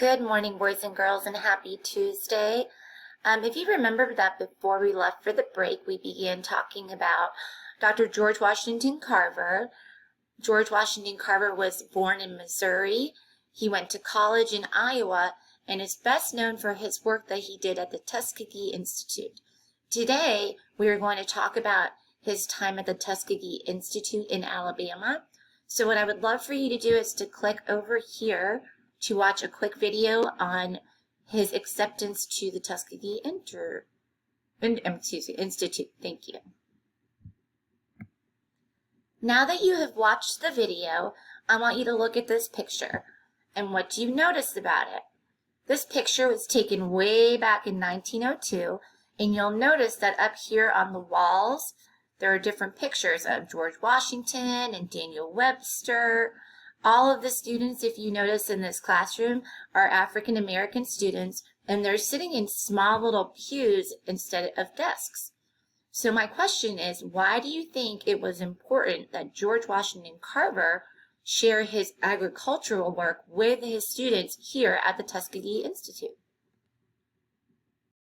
Good morning, boys and girls, and happy Tuesday. If you remember that before we left for the break, we began talking about Dr. George Washington Carver. George Washington Carver was born in Missouri. He went to college in Iowa and is best known for his work that he did at the Tuskegee Institute. Today, we are going to talk about his time at the Tuskegee Institute in Alabama. So what I would love for you to do is to click over here to watch a quick video on his acceptance to the Tuskegee Institute. Thank you. Now that you have watched the video, I want you to look at this picture. And what do you notice about it? This picture was taken way back in 1902, and you'll notice that up here on the walls, there are different pictures of George Washington and Daniel Webster. All of the students, if you notice in this classroom, are African American students, and they're sitting in small little pews instead of desks. So my question is, why do you think it was important that George Washington Carver share his agricultural work with his students here at the Tuskegee Institute?